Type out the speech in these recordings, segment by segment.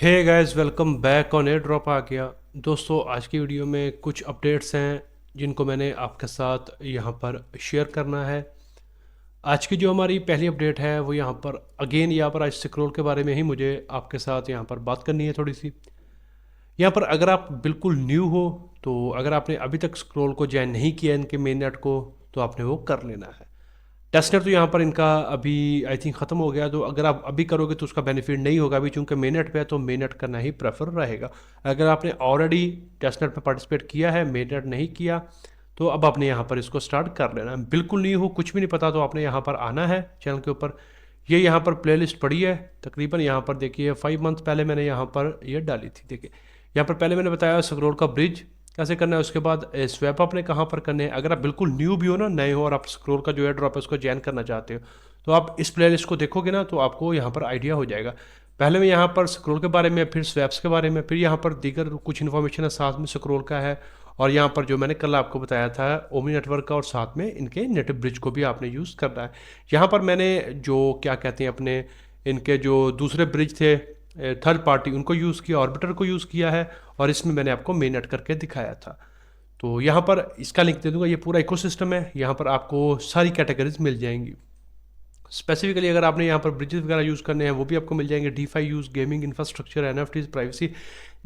Hey guys, welcome back on air drop आ गया। दोस्तों, आज की वीडियो में कुछ अपडेट्स हैं जिनको मैंने आपके साथ यहाँ पर शेयर करना है। आज की जो हमारी पहली अपडेट है वो यहाँ पर अगेन यहाँ पर आज स्क्रॉल के बारे में ही मुझे आपके साथ यहाँ पर बात करनी है थोड़ी सी। यहाँ पर अगर आप बिल्कुल न्यू हो तो अगर आपने अभी तक स्क्रॉल को ज्वाइन नहीं किया इनके मेन नेट को तो आपने वो कर लेना है। टेस्टनेट तो यहाँ पर इनका अभी आई थिंक ख़त्म हो गया, तो अगर आप अभी करोगे तो उसका बेनिफिट नहीं होगा अभी, चूंकि मेननेट पे है तो मेननेट करना ही प्रेफर रहेगा। अगर आपने ऑलरेडी टेस्टनेट पे पार्टिसिपेट किया है, मेननेट नहीं किया, तो अब आपने यहाँ पर इसको स्टार्ट कर लेना है। बिल्कुल नहीं हो, कुछ भी नहीं पता, तो आपने यहाँ पर आना है चैनल के ऊपर। ये यहाँ पर प्लेलिस्ट पड़ी है तकरीबन, यहाँ पर देखिए 5 मंथ पहले मैंने यहाँ पर ये डाली थी। देखिए यहाँ पर पहले मैंने बताया स्क्रॉल का ब्रिज कैसे करना है, उसके बाद स्वैप आपने कहाँ पर करने हैं। अगर आप बिल्कुल न्यू भी हो ना, नए हो, और आप स्क्रॉल का जो एयर ड्रॉप है उसको जॉइन करना चाहते हो, तो आप इस प्लेलिस्ट को देखोगे ना तो आपको यहाँ पर आइडिया हो जाएगा। पहले मैं यहाँ पर स्क्रॉल के बारे में, फिर स्वैप्स के बारे में, फिर यहाँ पर दीगर कुछ इन्फॉर्मेशन है साथ में स्क्रॉल का है, और यहाँ पर जो मैंने कल आपको बताया था ओमी नेटवर्क का, और साथ में इनके नेट ब्रिज को भी आपने यूज़ करना है। यहाँ पर मैंने जो क्या कहते हैं अपने इनके जो दूसरे ब्रिज थे थर्ड पार्टी, उनको यूज़ किया, ऑर्बिटर को यूज़ किया है, और इसमें मैंने आपको मेन नेट करके दिखाया था। तो यहाँ पर इसका लिंक दे दूंगा। ये पूरा इकोसिस्टम है, यहाँ पर आपको सारी कैटेगरीज मिल जाएंगी। स्पेसिफिकली अगर आपने यहाँ पर ब्रिजेस वगैरह यूज़ करने हैं वो भी आपको मिल जाएंगे। DeFi use, gaming infrastructure, NFTs, privacy,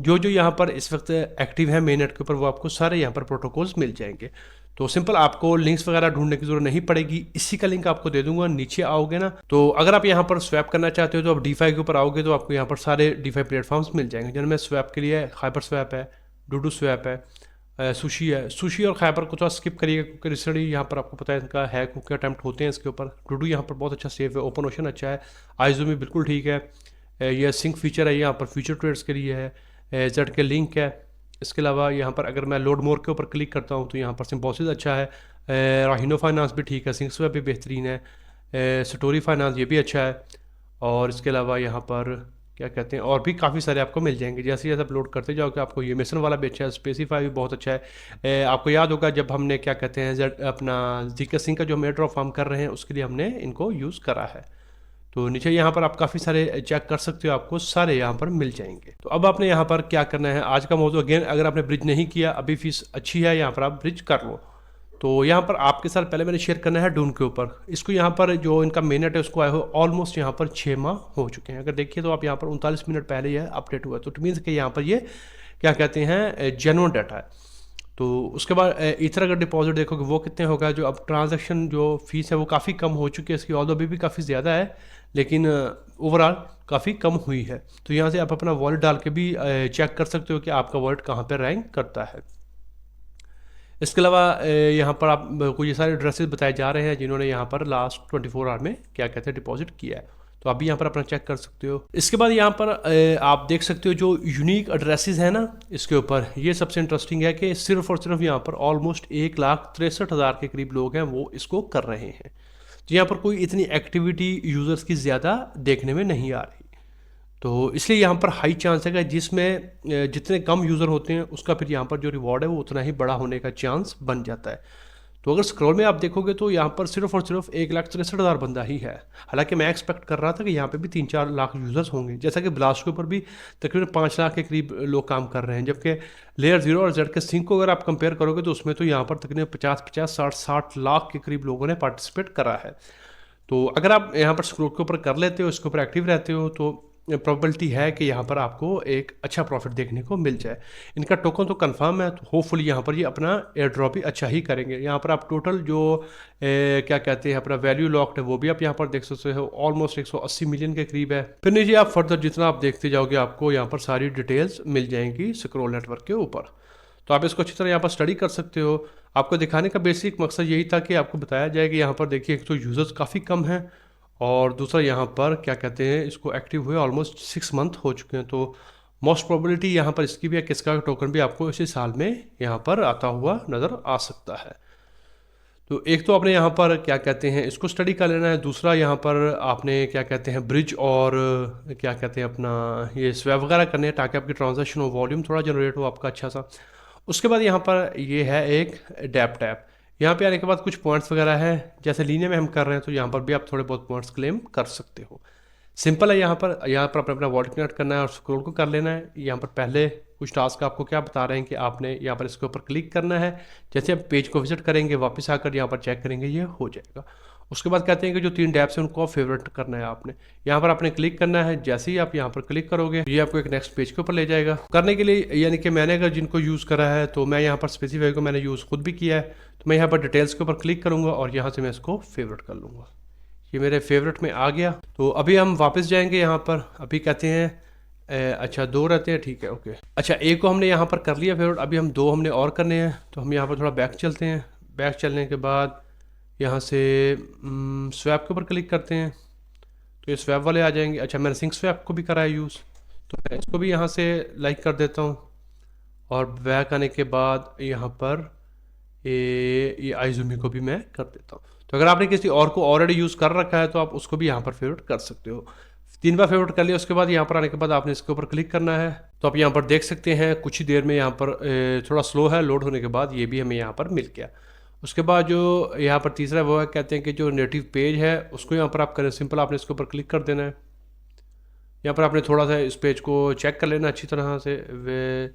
जो जो यहाँ पर इस वक्त एक्टिव है मेन नेट के ऊपर, वो आपको सारे यहाँ पर प्रोटोकॉल्स मिल जाएंगे। तो सिंपल, आपको लिंक्स वगैरह ढूंढने की जरूरत नहीं पड़ेगी, इसी का लिंक आपको दे दूंगा। नीचे आओगे ना, तो अगर आप यहाँ पर स्वैप करना चाहते हो तो आप डीफाई के ऊपर आओगे तो आपको यहाँ पर सारे डीफाई प्लेटफॉर्म्स मिल जाएंगे, जिनमें स्वैप के लिए हाइपर स्वैप है, डूडू स्वैप है, सुशी है। सुशी और खैबर को थोड़ा स्किप करिएगा क्योंकि रिसेंटली यहाँ पर आपको पता है इनका हैक के अटैम्प्ट होते हैं इसके ऊपर। डूडू यहाँ पर बहुत अच्छा सेफ है, ओपन ओशन अच्छा है, आइजो बिल्कुल ठीक है। ये सिंक फीचर है, यहाँ पर फ्यूचर ट्रेड्स के लिए है, जेड के लिंक है। इसके अलावा यहाँ पर अगर मैं लोड मोर के ऊपर क्लिक करता हूँ तो यहाँ पर सिम्बोसिस अच्छा है, राहिनो फाइनेंस भी ठीक है, सिंक्स वेब भी बेहतरीन है, सटोरी फाइनेंस ये भी अच्छा है। और इसके अलावा यहाँ पर क्या कहते हैं, और भी काफ़ी सारे आपको मिल जाएंगे। जैसे जैसे अपलोड करते जाओगे आपको ये मिशन वाला भी अच्छा है, स्पेसिफाई भी बहुत अच्छा है। आपको याद होगा जब हमने क्या कहते हैं अपना जीके सिंह का जो हम एयर ड्रॉप फार्म कर रहे हैं उसके लिए हमने इनको यूज़ करा है। तो नीचे यहाँ पर आप काफ़ी सारे चेक कर सकते हो, आपको सारे यहाँ पर मिल जाएंगे। तो अब आपने यहाँ पर क्या करना है, आज का मौजूद अगेन, अगर आपने ब्रिज नहीं किया अभी फीस अच्छी है, यहाँ पर आप ब्रिज कर लो। तो यहाँ पर आपके साथ पहले मैंने शेयर करना है डून के ऊपर। इसको यहाँ पर जो इनका मेनट है उसको आए हो ऑलमोस्ट यहाँ पर 6 माह हो चुके हैं। अगर देखिए तो आप यहाँ पर 39 मिनट पहले यह अपडेट हुआ, तो मीन्स कि यहाँ पर ये क्या कहते हैं जेन्युइन डाटा है। तो उसके बाद इथर अगर डिपॉजिट देखोगे वो कितने होगा, जो अब ट्रांजैक्शन जो फीस है वो काफ़ी कम हो चुकी है इसकी, ऑल्दो अभी भी काफ़ी ज़्यादा है लेकिन ओवरऑल काफ़ी कम हुई है। तो यहाँ से आप अपना वॉलेट डाल के भी चेक कर सकते हो कि आपका वॉलेट कहाँ पर रैंक करता है। इसके अलावा यहाँ पर आपको ये सारे एड्रेसेस बताए जा रहे हैं जिन्होंने यहाँ पर लास्ट 24 आवर में क्या कहते हैं डिपॉजिट किया है, तो आप भी यहाँ पर अपना चेक कर सकते हो। इसके बाद यहाँ पर आप देख सकते हो जो यूनिक एड्रेसेस हैं ना इसके ऊपर, ये सबसे इंटरेस्टिंग है कि सिर्फ और सिर्फ यहाँ पर ऑलमोस्ट 1,63,000 के करीब लोग हैं वो इसको कर रहे हैं। तो यहाँ पर कोई इतनी एक्टिविटी यूज़र्स की ज़्यादा देखने में नहीं आ रही, तो इसलिए यहाँ पर हाई चांस है कि जिसमें जितने कम यूज़र होते हैं उसका फिर यहाँ पर जो रिवॉर्ड है वो उतना ही बड़ा होने का चांस बन जाता है। तो अगर स्क्रॉल में आप देखोगे तो यहाँ पर सिर्फ और सिर्फ 1,63,000 बंदा ही है। हालांकि मैं एक्सपेक्ट कर रहा था कि यहाँ पे भी 3-4 लाख यूज़र्स होंगे, जैसा कि ब्लास्ट के ऊपर भी तकरीबन 5 लाख के करीब लोग काम कर रहे हैं, जबकि लेयर 0 और जेड के सिंक को अगर आप कंपेयर करोगे तो उसमें तो यहाँ पर तकरीबन 50-50, 60-60 लाख के करीब लोगों ने पार्टिसिपेट करा है। तो अगर आप यहाँ पर स्क्रॉल के ऊपर कर लेते हो, इसके ऊपर एक्टिव रहते हो, तो प्रोबेबिलिटी है कि यहाँ पर आपको एक अच्छा प्रॉफिट देखने को मिल जाए। इनका टोकन तो कंफर्म है, तो होपफुली यहाँ पर ये अपना एयर ड्रॉप भी अच्छा ही करेंगे। यहाँ पर आप टोटल जो क्या कहते हैं अपना वैल्यू लॉक्ड है वो भी आप यहाँ पर देख सकते हो, ऑलमोस्ट 180 मिलियन के करीब है। फिर नीचे आप फर्दर जितना आप देखते जाओगे आपको यहाँ पर सारी डिटेल्स मिल जाएंगी स्क्रॉल नेटवर्क के ऊपर, तो आप इसको अच्छी तरह यहाँ पर स्टडी कर सकते हो। आपको दिखाने का बेसिक मकसद यही था कि आपको बताया जाए कि यहाँ पर देखिए एक तो यूज़र्स काफ़ी कम हैं, और दूसरा यहाँ पर क्या कहते हैं इसको एक्टिव हुए ऑलमोस्ट 6 मंथ हो चुके हैं। तो मोस्ट प्रोबेबिलिटी यहाँ पर इसकी भी है कि इसका टोकन भी आपको इसी साल में यहाँ पर आता हुआ नज़र आ सकता है। तो एक तो आपने यहाँ पर क्या कहते हैं इसको स्टडी कर लेना है, दूसरा यहाँ पर आपने क्या कहते हैं ब्रिज और क्या कहते हैं अपना ये स्वैप वगैरह करने हैं ताकि आपकी ट्रांजैक्शन हो, वॉल्यूम थोड़ा जनरेट हो आपका अच्छा सा। उसके बाद यहाँ पर ये है एक डैप टैप। यहाँ पे आने के बाद कुछ पॉइंट्स वगैरह है, जैसे लीनियर में हम कर रहे हैं तो यहाँ पर भी आप थोड़े बहुत पॉइंट्स क्लेम कर सकते हो। सिंपल है। यहाँ पर अपना अपना वॉलेट कनेक्ट करना है और स्क्रॉल को कर लेना है। यहाँ पर पहले कुछ टास्क आपको क्या बता रहे हैं कि आपने यहाँ पर इसके ऊपर क्लिक करना है। जैसे आप पेज को विजिट करेंगे, वापस आकर यहाँ पर चेक करेंगे, ये हो जाएगा। उसके बाद कहते हैं कि जो 3 टैब्स हैं उनको फेवरेट करना है आपने। यहाँ पर आपने क्लिक करना है। जैसे ही आप यहाँ पर क्लिक करोगे ये आपको एक नेक्स्ट पेज के ऊपर ले जाएगा। करने के लिए यानी कि मैंने अगर जिनको यूज़ करा है तो मैं यहाँ पर स्पेसिफाई को मैंने यूज़ खुद भी किया है, तो मैं यहाँ पर डिटेल्स के ऊपर क्लिक करूँगा और यहाँ से मैं इसको फेवरेट कर लूँगा। ये मेरे फेवरेट में आ गया। तो अभी हम वापस जाएंगे यहाँ पर। अभी कहते हैं अच्छा 2 रहते हैं, ठीक है, ओके। अच्छा, एक को हमने यहाँ पर कर लिया फेवरेट, अभी हम 2 हमने और करने हैं। तो हम यहाँ पर थोड़ा बैक चलते हैं। बैक चलने के बाद यहाँ से स्वैप के ऊपर क्लिक करते हैं तो ये स्वैप वाले आ जाएंगे। अच्छा, मैंने सिंक स्वैप को भी करा है यूज़, तो मैं इसको भी यहाँ से लाइक कर देता हूँ। और बैक आने के बाद यहाँ पर ये आइजूमी को भी मैं कर देता हूँ। तो अगर आपने किसी और को ऑलरेडी यूज़ कर रखा है तो आप उसको भी यहाँ पर फेवरेट कर सकते हो। 3 बार फेवरेट कर लिया, उसके बाद यहाँ पर आने के बाद आपने इसके ऊपर क्लिक करना है। तो आप यहाँ पर देख सकते हैं कुछ ही देर में यहाँ पर थोड़ा स्लो है, लोड होने के बाद ये भी हमें यहाँ पर मिल गया। उसके बाद जो यहाँ पर तीसरा वो है, कहते हैं कि जो नेटिव पेज है उसको यहाँ पर आप करें सिंपल, आपने इसके ऊपर क्लिक कर देना है। यहाँ पर आपने थोड़ा सा इस पेज को चेक कर लेना अच्छी तरह से। वे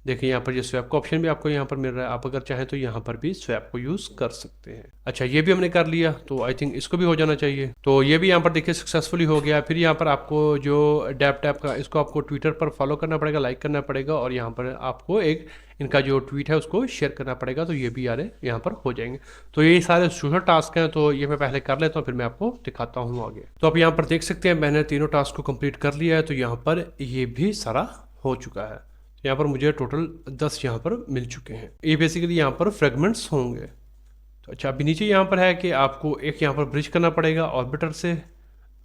देखिए यहाँ पर ये स्वैप का ऑप्शन भी आपको यहाँ पर मिल रहा है। आप अगर चाहें तो यहाँ पर भी स्वैप को यूज़ कर सकते हैं। अच्छा, ये भी हमने कर लिया, तो आई थिंक इसको भी हो जाना चाहिए। तो ये भी यहाँ पर देखिए सक्सेसफुली हो गया। फिर यहाँ पर आपको जो डैप टैप का, इसको आपको ट्विटर पर फॉलो करना पड़ेगा, लाइक करना पड़ेगा और यहाँ पर आपको एक इनका जो ट्वीट है उसको शेयर करना पड़ेगा। तो ये भी यार यहाँ पर हो जाएंगे। तो ये सारे सोशल टास्क हैं, तो ये मैं पहले कर लेता हूँ, फिर मैं आपको दिखाता हूँ आगे। तो आप यहाँ पर देख सकते हैं मैंने तीनों टास्क को कंप्लीट कर लिया है। तो यहाँ पर ये भी सारा हो चुका है। यहाँ पर मुझे टोटल 10 यहाँ पर मिल चुके हैं। ये बेसिकली यहाँ पर फ्रेगमेंट्स होंगे। तो अच्छा, अभी नीचे यहाँ पर है कि आपको एक यहाँ पर ब्रिज करना पड़ेगा ऑर्बिटर से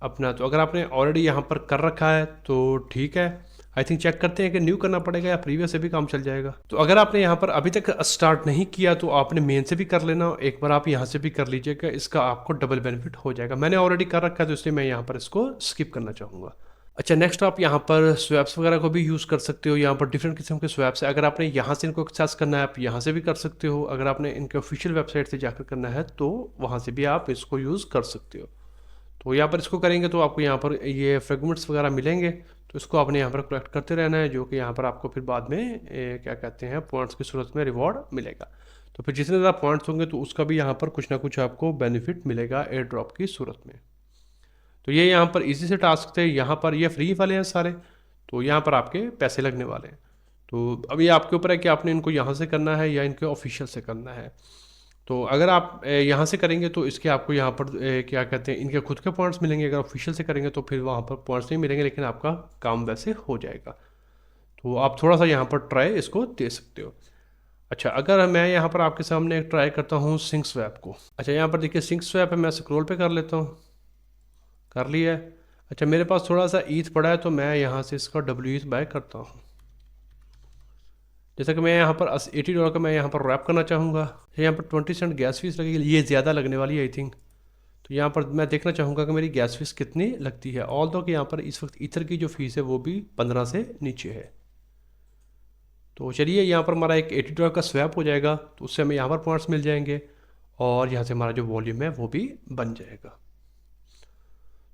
अपना। तो अगर आपने ऑलरेडी यहाँ पर कर रखा है तो ठीक है। आई थिंक चेक करते हैं कि न्यू करना पड़ेगा या प्रीवियस से भी काम चल जाएगा। तो अगर आपने यहाँ पर अभी तक स्टार्ट नहीं किया तो आपने मेन से भी कर लेना, एक बार आप यहाँ से भी कर लीजिएगा, इसका आपको डबल बेनिफिट हो जाएगा। मैंने ऑलरेडी कर रखा है तो इसलिए मैं यहाँ पर इसको स्किप करना चाहूँगा। अच्छा, नेक्स्ट आप यहाँ पर स्वैप्स वगैरह को भी यूज़ कर सकते हो। यहाँ पर डिफरेंट किस्म के स्वैप्स है। अगर आपने यहाँ से इनको एक्सेस करना है आप यहाँ से भी कर सकते हो। अगर आपने इनके ऑफिशियल वेबसाइट से जाकर करना है तो वहाँ से भी आप इसको यूज़ कर सकते हो। तो यहाँ पर इसको करेंगे तो आपको यहाँ पर ये फ्रेगमेंट्स वगैरह मिलेंगे, तो इसको आपने यहाँ पर कलेक्ट करते रहना है, जो कि यहाँ पर आपको फिर बाद में क्या कहते हैं पॉइंट्स की सूरत में रिवॉर्ड मिलेगा। तो फिर जितने ज़्यादा पॉइंट्स होंगे तो उसका भी यहाँ पर कुछ ना कुछ आपको बेनिफिट मिलेगा एयर ड्रॉप की सूरत में। तो ये यहाँ पर इजी से टास्क थे। यहाँ पर ये फ्री वाले हैं सारे, तो यहाँ पर आपके पैसे लगने वाले हैं। तो अब ये आपके ऊपर है कि आपने इनको यहाँ से करना है या इनके ऑफिशियल से करना है। तो अगर आप यहाँ से करेंगे तो इसके आपको यहाँ पर क्या कहते हैं इनके खुद के पॉइंट्स मिलेंगे। अगर ऑफिशियल से करेंगे तो फिर वहाँ पर पॉइंट्स नहीं मिलेंगे, लेकिन आपका काम वैसे हो जाएगा। तो आप थोड़ा सा यहाँ पर ट्राई इसको दे सकते हो। अच्छा, अगर मैं यहाँ पर आपके सामने एक ट्राई करता हूँ सिंक स्वैप को। अच्छा, यहाँ पर देखिए सिंक स्वैप है, मैं स्क्रॉल पे कर लेता हूँ, कर लिया है। अच्छा, मेरे पास थोड़ा सा ईथ पड़ा है तो मैं यहाँ से इसका डब्ल्यू ईथ बाय करता हूँ। जैसा कि मैं यहाँ पर $80 का मैं यहाँ पर रैप करना चाहूँगा। यहाँ पर 20 सेंट गैस फीस लगेगी, ये ज़्यादा लगने वाली है आई थिंक। तो यहाँ पर मैं देखना चाहूँगा कि मेरी गैस फीस कितनी लगती है। ऑल दो कि यहाँ पर इस वक्त ईथर की जो फीस है वो भी 15 से नीचे है। तो चलिए, यहाँ पर हमारा एक $80 का स्वैप हो जाएगा, तो उससे हमें यहाँ पर पॉइंट्स मिल जाएंगे और यहाँ से हमारा जो वॉल्यूम है वो भी बन जाएगा।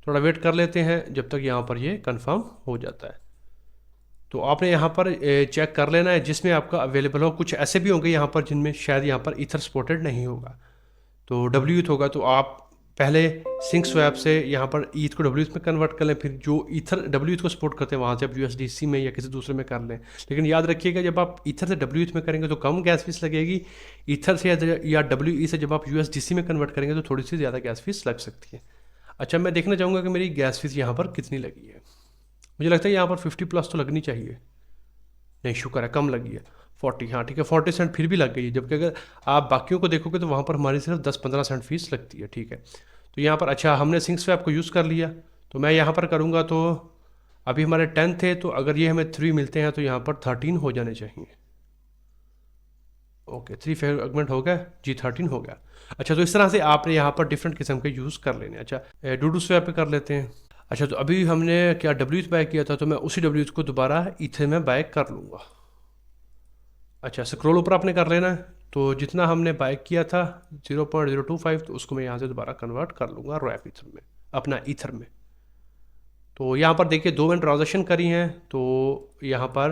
थोड़ा वेट कर लेते हैं जब तक यहाँ पर ये कंफर्म हो जाता है। तो आपने यहाँ पर चेक कर लेना है जिसमें आपका अवेलेबल हो। कुछ ऐसे भी होंगे यहाँ पर जिनमें शायद यहाँ पर ईथर सपोर्टेड नहीं होगा, तो डब्ल्यू ईथ होगा। तो आप पहले सिंक स्वैप से यहाँ पर ईथ को डब्ल्यू ईथ में कन्वर्ट कर लें, फिर जो ईथर डब्ल्यू ईथ को सपोर्ट करते हैं वहाँ से आप USDC में या किसी दूसरे में कर लें। लेकिन याद रखिएगा जब आप ईथर से डब्ल्यू ईथ में करेंगे तो कम गैस फीस लगेगी। ईथर से या WE से जब आप USDC में कन्वर्ट करेंगे तो थोड़ी सी ज़्यादा गैस फीस लग सकती है। अच्छा, मैं देखना चाहूँगा कि मेरी गैस फीस यहाँ पर कितनी लगी है। मुझे लगता है यहाँ पर 50 प्लस तो लगनी चाहिए। नहीं, शुक्र है कम लगी है 40। हाँ ठीक है, 40 सेंट फिर भी लग गई है, जबकि अगर आप बाकियों को देखोगे तो वहाँ पर हमारी सिर्फ 10-15 सेंट फीस लगती है। ठीक है, तो यहाँ पर अच्छा हमने सिंक स्वैप को यूज़ कर लिया, तो मैं यहाँ पर करूँगा। तो अभी हमारे 10 थे, तो अगर ये हमें 3 मिलते हैं तो यहाँ पर 13 हो जाने चाहिए। ओके, 3 फ्रेगमेंट हो गया जी, 13 हो गया। अच्छा, तो इस तरह से आपने यहाँ पर डिफरेंट किस्म के यूज़ कर लेने। अच्छा, डूडू स्वैप पे कर लेते हैं। अच्छा, तो अभी हमने क्या डब्ल्यू बाय किया था, तो मैं उसी डब्ल्यू को दोबारा ईथर में बाय कर लूँगा। अच्छा, स्क्रॉल ऊपर आपने कर लेना है, तो जितना हमने बाय किया था 0.025, तो उसको मैं यहाँ से दोबारा कन्वर्ट कर लूँगा रैप ईथर में, अपना ईथर में। तो यहाँ पर देखिए 2 मैंने ट्रांजेक्शन करी हैं, तो यहाँ पर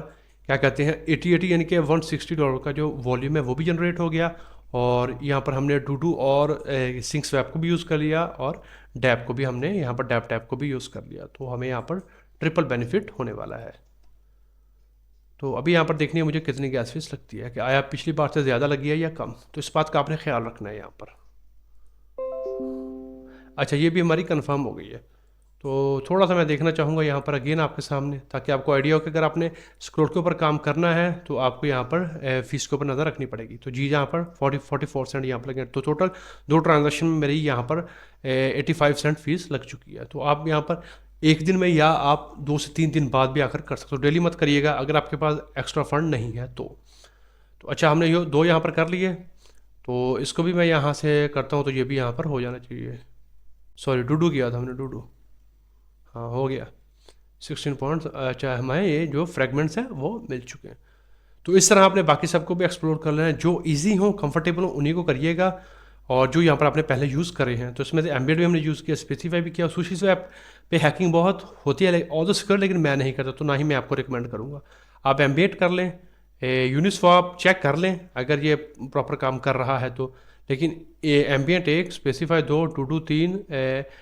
क्या कहते हैं 80 यानी कि $160 का जो वॉल्यूम है वो भी जनरेट हो गया। और यहाँ पर हमने डूडू और सिंक स्वैप को भी यूज़ कर लिया, और डैप को भी हमने यहाँ पर डैप टैप को भी यूज़ कर लिया। तो हमें यहाँ पर ट्रिपल बेनिफिट होने वाला है। तो अभी यहाँ पर देखनी है मुझे कितनी गैस फीस लगती है, कि आया पिछली बार से ज़्यादा लगी है या कम, तो इस बात का आपने ख्याल रखना है यहाँ पर। अच्छा, ये भी हमारी कंफर्म हो गई है। तो थोड़ा सा मैं देखना चाहूँगा यहाँ पर अगेन आपके सामने, ताकि आपको आइडिया हो कि अगर आपने स्क्रॉल के ऊपर काम करना है तो आपको यहाँ पर फीस के ऊपर नज़र रखनी पड़ेगी। तो जी यहाँ पर 44 सेंट यहाँ पर लगे, तो टोटल 2 ट्रांजेक्शन में मेरी यहाँ पर 85 सेंट फीस लग चुकी है। तो आप यहाँ पर एक दिन में या आप 2 से 3 दिन बाद भी आकर कर सकते हो, डेली मत करिएगा अगर आपके पास एक्स्ट्रा फंड नहीं है तो अच्छा, हमने ये 2 यहाँ पर कर लिए, तो इसको भी मैं यहाँ से करता हूँ, तो ये भी यहाँ पर हो जाना चाहिए। सॉरी, डूडू किया था हमने, डूडू, हाँ हो गया 16 पॉइंट्स। अच्छा, हमें ये जो फ्रेगमेंट्स हैं वो मिल चुके हैं। तो इस तरह आपने बाकी सबको भी एक्सप्लोर कर लेना है, जो इजी हो कंफर्टेबल हो उन्हीं को करिएगा। और जो यहाँ पर आपने पहले यूज़ करे हैं, तो इसमें से एम्बेड भी हमने यूज़ किया, स्पेसिफाई भी किया। सुशी स्वैप पे हैकिंग बहुत होती है ऑल द सिक्योर, लेकिन मैं नहीं करता, तो ना ही मैं आपको रिकमेंड करूँगा। आप एम्बेड कर लें, यूनिस्वैप चेक कर लें अगर ये प्रॉपर काम कर रहा है तो। लेकिन ये ambient 1, specify 2, to 3,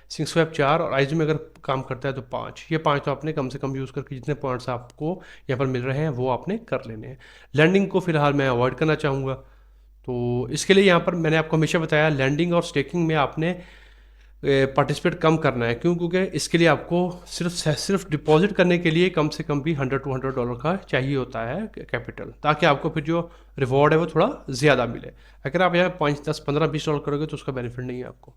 sync swap 4 और आइज में अगर काम करता है तो 5, ये 5 तो आपने कम से कम यूज़ करके जितने पॉइंट्स आपको यहाँ पर मिल रहे हैं वो आपने कर लेने हैं। लैंडिंग को फिलहाल मैं अवॉइड करना चाहूँगा, तो इसके लिए यहाँ पर मैंने आपको हमेशा बताया लैंडिंग और स्टेकिंग में आपने पार्टिसिपेट कम करना है। क्यों? क्योंकि इसके लिए आपको सिर्फ डिपॉजिट करने के लिए कम से कम भी $100-200 का चाहिए होता है कैपिटल, ताकि आपको फिर जो रिवॉर्ड है वो थोड़ा ज़्यादा मिले। अगर आप यहाँ 5, 10, 15, $20 करोगे तो उसका बेनिफिट नहीं है आपको।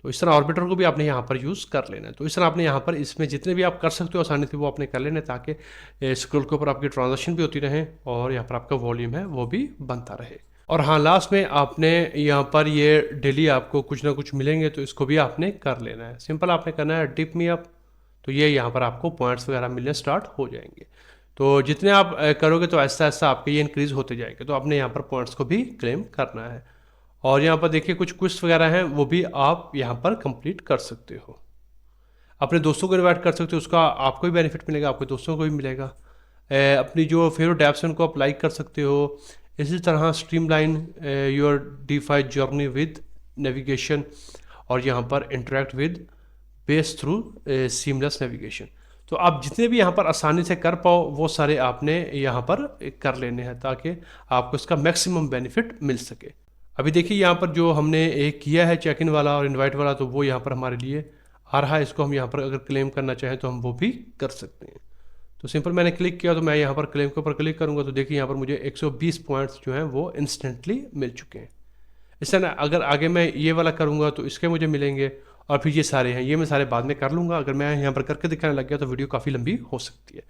तो इस तरह ऑर्बिटर को भी आपने यहाँ पर यूज़ कर लेना है। तो इस तरह आपने यहाँ पर इसमें जितने भी आप कर सकते हो आसानी से वो आपने कर लेना है, ताकि स्क्रॉल के ऊपर आपकी ट्रांजेक्शन भी होती रहे और यहाँ पर आपका वॉल्यूम है वो भी बनता रहे। और हाँ, लास्ट में आपने यहाँ पर ये डेली आपको कुछ ना कुछ मिलेंगे, तो इसको भी आपने कर लेना है। सिंपल आपने करना है डिप मी अप, तो ये यहाँ पर आपको पॉइंट्स वगैरह मिलने स्टार्ट हो जाएंगे। तो जितने आप करोगे तो ऐसा ऐसा आपके ये इंक्रीज़ होते जाएंगे, तो आपने यहाँ पर पॉइंट्स को भी क्लेम करना है। और यहाँ पर देखिए कुछ क्विज वगैरह हैं, वो भी आप यहाँ पर कंप्लीट कर सकते हो। अपने दोस्तों को इन्वाइट कर सकते हो, उसका आपको भी बेनिफिट मिलेगा, आपके दोस्तों को भी मिलेगा। अपनी जो फेवरेट ऐप्स हैं उनको आप लाइक कर सकते हो। इसी तरह streamline your DeFi journey with navigation, और यहाँ पर interact with base through seamless navigation. तो आप जितने भी यहाँ पर आसानी से कर पाओ वो सारे आपने यहाँ पर कर लेने हैं, ताकि आपको इसका मैक्सिमम बेनिफिट मिल सके। अभी देखिए यहाँ पर जो हमने एक किया है चेक इन वाला और इनवाइट वाला, तो वो यहाँ पर हमारे लिए आ रहा है। इसको हम यहाँ पर अगर क्लेम करना चाहें तो हम वो भी कर सकते हैं। तो सिंपल मैंने क्लिक किया, तो मैं यहाँ पर क्लेम के ऊपर क्लिक करूँगा, तो देखिए यहाँ पर मुझे 120 पॉइंट्स जो हैं वो इंस्टेंटली मिल चुके हैं। इस तरह अगर आगे मैं ये वाला करूँगा तो इसके मुझे मिलेंगे, और फिर ये सारे हैं, ये मैं सारे बाद में कर लूँगा। अगर मैं यहाँ पर करके दिखाने लग गया तो वीडियो काफ़ी लंबी हो सकती है,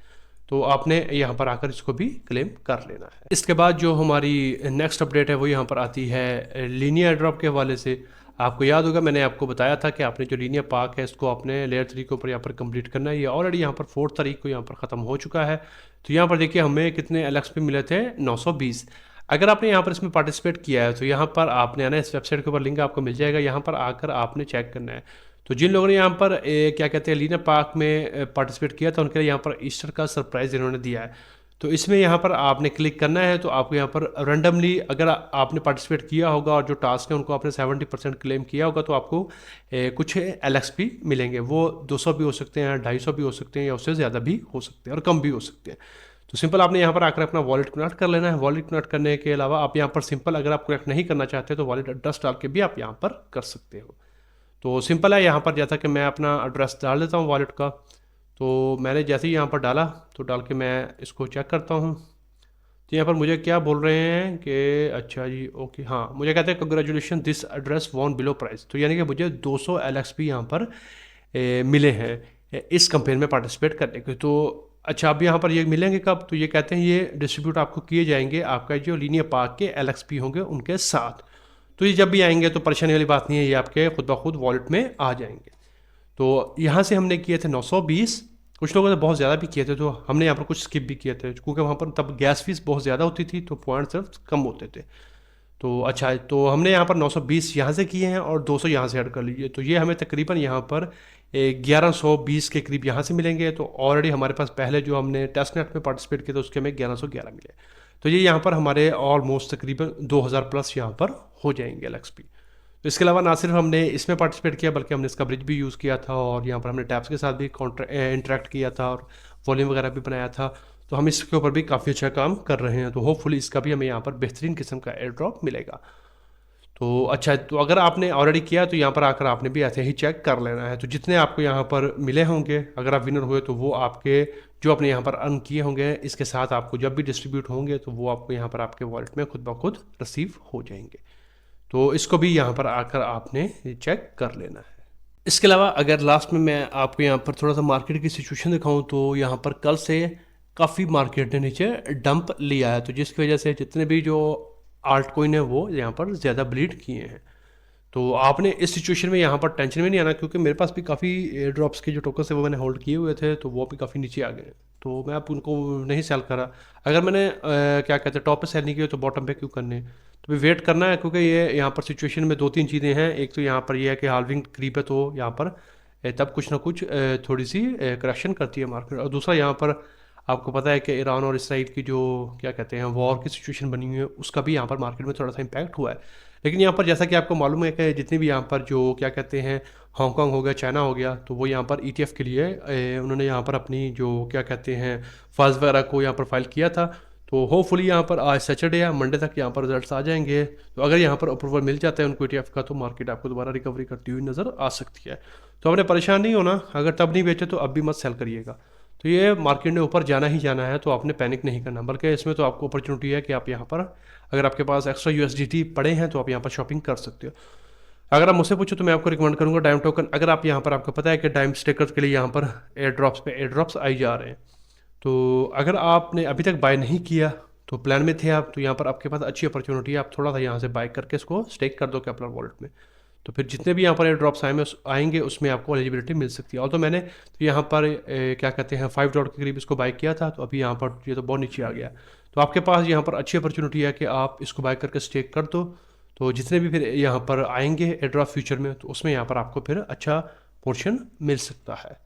तो आपने यहाँ पर आकर इसको भी क्लेम कर लेना है। इसके बाद जो हमारी नेक्स्ट अपडेट है वो यहाँ पर आती है लीनियर ड्रॉप के हवाले से। आपको याद होगा मैंने आपको बताया था कि आपने जो लीनियर पार्क है इसको आपने लेयर 3 के ऊपर यहाँ पर कंप्लीट करना है। ये ऑलरेडी यहाँ पर 4 तारीख को यहाँ पर ख़त्म हो चुका है। तो यहाँ पर देखिए हमें कितने LXP मिले थे, 920। अगर आपने यहाँ पर इसमें पार्टिसिपेट किया है तो यहाँ पर आपने आना, इस वेबसाइट के ऊपर लिंक आपको मिल जाएगा, यहाँ पर आकर आपने चेक करना है। तो जिन लोगों ने यहाँ पर क्या कहते हैं लीनियर पार्क में पार्टिसिपेट किया था उनके लिए यहाँ पर ईस्टर का सरप्राइज़ इन्होंने दिया है। तो इसमें यहाँ पर आपने क्लिक करना है, तो आपको यहाँ पर रैंडमली अगर आपने पार्टिसिपेट किया होगा और जो टास्क है उनको आपने 70% क्लेम किया होगा, तो आपको कुछ LXP मिलेंगे। वो 200 भी हो सकते हैं, 250 भी हो सकते हैं, या उससे ज़्यादा भी हो सकते हैं और कम भी हो सकते हैं। तो सिंपल आपने यहाँ पर आकर अपना वॉलेट कनेक्ट कर लेना है। वॉलेट कनेक्ट करने के अलावा आप यहाँ पर सिंपल अगर आप कनेक्ट नहीं करना चाहते तो वॉलेट एड्रेस डाल के भी आप यहाँ पर कर सकते हो। तो सिंपल है, यहाँ पर जैसा कि मैं अपना एड्रेस डाल देता हूँ वॉलेट का। तो मैंने जैसे ही यहाँ पर डाला, तो डाल के मैं इसको चेक करता हूँ। तो यहाँ पर मुझे क्या बोल रहे हैं कि अच्छा जी ओके, हाँ मुझे कहते हैं congratulation this address won below price. तो यानी कि मुझे 200 LXP यहाँ पर मिले हैं इस कंपेन में पार्टिसिपेट करने के। तो अच्छा, अब यहाँ पर ये मिलेंगे कब? तो ये कहते हैं ये डिस्ट्रीब्यूट आपको किए जाएंगे आपका जो लीनियर पार्क के LXP होंगे उनके साथ। तो ये जब भी आएंगे तो परेशानी वाली बात नहीं है, ये आपके खुद ब खुद वॉलेट में आ जाएंगे। तो यहाँ से हमने किए थे 920, कुछ लोगों ने बहुत ज़्यादा भी किए थे, तो हमने यहाँ पर कुछ स्किप भी किए थे क्योंकि वहाँ पर तब गैस फीस बहुत ज़्यादा होती थी, तो पॉइंट सिर्फ कम होते थे। तो अच्छा, तो हमने यहाँ पर 920 यहाँ से किए हैं और 200 यहाँ से ऐड कर लीजिए। तो ये हमें तकरीबन यहाँ पर 1120 के करीब यहाँ से मिलेंगे। तो ऑलरेडी हमारे पास पहले जो हमने टेस्ट नेट में पार्टिसिपेट किया था उसके हमें 1111 मिले। तो ये यहाँ पर हमारे ऑलमोस्ट तकरीबन 2000 प्लस यहाँ पर हो जाएंगे LXP। तो इसके अलावा ना सिर्फ हमने इसमें पार्टिसिपेट किया बल्कि हमने इसका ब्रिज भी यूज़ किया था और यहाँ पर हमने टैब्स के साथ भी इंटरेक्ट किया था और वॉल्यूम वगैरह भी बनाया था। तो हम इसके ऊपर भी काफ़ी अच्छा काम कर रहे हैं। तो होपफुली इसका भी हमें यहाँ पर बेहतरीन किस्म का एयर ड्रॉप मिलेगा। तो अच्छा, तो अगर आपने ऑलरेडी किया तो यहाँ पर आकर आपने भी ऐसे ही चेक कर लेना है। तो जितने आपको यहाँ पर मिले होंगे, अगर आप विनर हुए तो वो आपके जो आपने यहाँ पर अर्न किए होंगे इसके साथ आपको जब भी डिस्ट्रीब्यूट होंगे तो वो आपको यहाँ पर आपके वॉलेट में खुद ब खुद रिसीव हो जाएंगे। तो इसको भी यहाँ पर आकर आपने चेक कर लेना है। इसके अलावा अगर लास्ट में मैं आपको यहाँ पर थोड़ा सा मार्केट की सिचुएशन दिखाऊं तो यहाँ पर कल से काफ़ी मार्केट ने नीचे डंप लिया है, तो जिसकी वजह से जितने भी जो आल्ट कोइन है वो यहाँ पर ज़्यादा ब्लीड किए हैं। तो आपने इस सिचुएशन में यहाँ पर टेंशन में नहीं आना, क्योंकि मेरे पास भी काफ़ी एयर ड्रॉप्स के जो टोकन्स है वो मैंने होल्ड किए हुए थे, तो वो भी काफ़ी नीचे आ गए। तो मैं अब उनको नहीं सेल करा। अगर मैंने क्या कहते हैं टॉप पे सेल नहीं किया तो बॉटम पे क्यों करने। तो भी वेट करना है, क्योंकि ये यहाँ पर सिचुएशन में 2-3 चीज़ें हैं। एक तो यहाँ पर ये है कि हाल्विंग करीब है, तो यहाँ पर तब कुछ ना कुछ थोड़ी सी करेक्शन करती है मार्केट। और दूसरा यहाँ पर आपको पता है कि ईरान और इसराइल की जो क्या कहते हैं वॉर की सिचुएशन बनी हुई है, उसका भी यहाँ पर मार्केट में थोड़ा सा इम्पैक्ट हुआ है। लेकिन यहाँ पर जैसा कि आपको मालूम है कि जितने भी यहाँ पर जो क्या कहते हैं हांगकांग हो गया, चाइना हो गया, तो वो यहाँ पर ETF के लिए उन्होंने यहाँ पर अपनी जो क्या कहते हैं फंड्स वगैरह को यहाँ पर फाइल किया था। तो होपफुली यहाँ पर आज सैटरडे या मंडे तक यहाँ पर रिजल्ट्स आ जाएंगे। तो अगर यहाँ पर अप्रूवल मिल जाता है उनको ETF का, तो मार्केट आपको दोबारा रिकवरी करती हुई नज़र आ सकती है। तो आपने परेशान नहीं होना, अगर तब नहीं बेचे तो अब भी मत सेल करिएगा। तो ये मार्केट ने ऊपर जाना ही जाना है, तो आपने पैनिक नहीं करना, बल्कि इसमें तो आपको अपॉर्चुनिटी है कि आप यहाँ पर अगर आपके पास एक्स्ट्रा USDT पड़े हैं तो आप यहाँ पर शॉपिंग कर सकते हो। अगर आप मुझसे पूछो तो मैं आपको रिकमेंड करूँगा डायम टोकन। अगर आप यहाँ पर आपको पता है कि डायम स्टेकर्स के लिए यहाँ पर एयर ड्रॉप्स पे एयर ड्रॉप्स आई जा रहे हैं, तो अगर आपने अभी तक बाय नहीं किया तो प्लान में थे आप, तो यहाँ पर आपके पास अच्छी अपॉर्चुनिटी है, आप थोड़ा सा यहाँ से बाय करके इसको स्टेक कर दो कैपिटल वॉलेट में। तो फिर जितने भी यहाँ पर एयर ड्रॉप्स आएंगे उसमें आपको एलिजिबिलिटी मिल सकती है। और तो मैंने तो यहाँ पर क्या कहते हैं $5 के करीब इसको बाय किया था, तो अभी यहाँ पर ये तो बहुत नीचे आ गया। तो आपके पास यहाँ पर अच्छी अपॉर्चुनिटी है कि आप इसको बाय करके स्टेक कर दो। तो जितने भी फिर यहाँ पर आएंगे एयर ड्रॉप फ्यूचर में, तो उसमें यहाँ पर आपको फिर अच्छा पोर्शन मिल सकता है।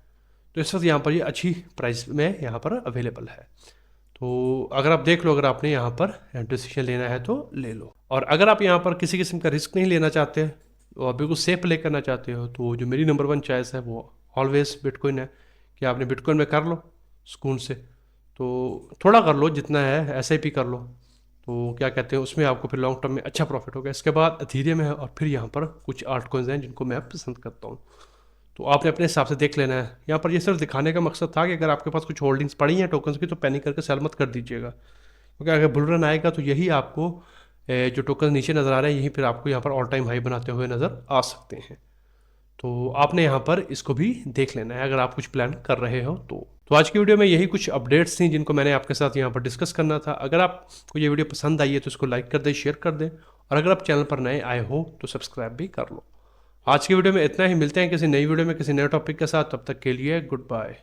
तो इस वक्त यहाँ पर ये अच्छी प्राइस में यहाँ पर अवेलेबल है। तो अगर आप देख लो, अगर आपने यहाँ पर डिसीजन लेना है तो ले लो। और अगर आप यहाँ पर किसी किस्म का रिस्क नहीं लेना चाहते और बिल्कुल सेफ प्ले करना चाहते हो, तो जो मेरी नंबर 1 चॉइस है वो ऑलवेज बिटकॉइन है कि आपने बिटकॉइन में कर लो सुकून से। तो थोड़ा कर लो, जितना है SIP कर लो, तो क्या कहते हैं उसमें आपको फिर लॉन्ग टर्म में अच्छा प्रॉफिट होगा। इसके बाद अथीरियम है और फिर यहाँ पर कुछ आल्ट कॉइन्स हैं जिनको मैं पसंद करता हूँ। तो आपने अपने हिसाब से देख लेना है। यहाँ पर ये सिर्फ दिखाने का मकसद था कि अगर आपके पास कुछ होल्डिंग्स पड़ी हैं टोकन्स की, तो पैनिक करके सेल मत कर दीजिएगा, क्योंकि अगर बुल रन आएगा तो यही आपको जो टोकन नीचे नज़र आ रहे हैं यही फिर आपको यहाँ पर ऑल टाइम हाई बनाते हुए नज़र आ सकते हैं। तो आपने यहाँ पर इसको भी देख लेना है अगर आप कुछ प्लान कर रहे हो तो आज की वीडियो में यही कुछ अपडेट्स थी जिनको मैंने आपके साथ यहाँ पर डिस्कस करना था। अगर आपको ये वीडियो पसंद आई है तो इसको लाइक कर दें, शेयर कर दें, और अगर आप चैनल पर नए आए हो तो सब्सक्राइब भी कर लो। आज की वीडियो में इतना ही, मिलते हैं किसी नई वीडियो में किसी नए टॉपिक के साथ। तब तक के लिए गुड बाय।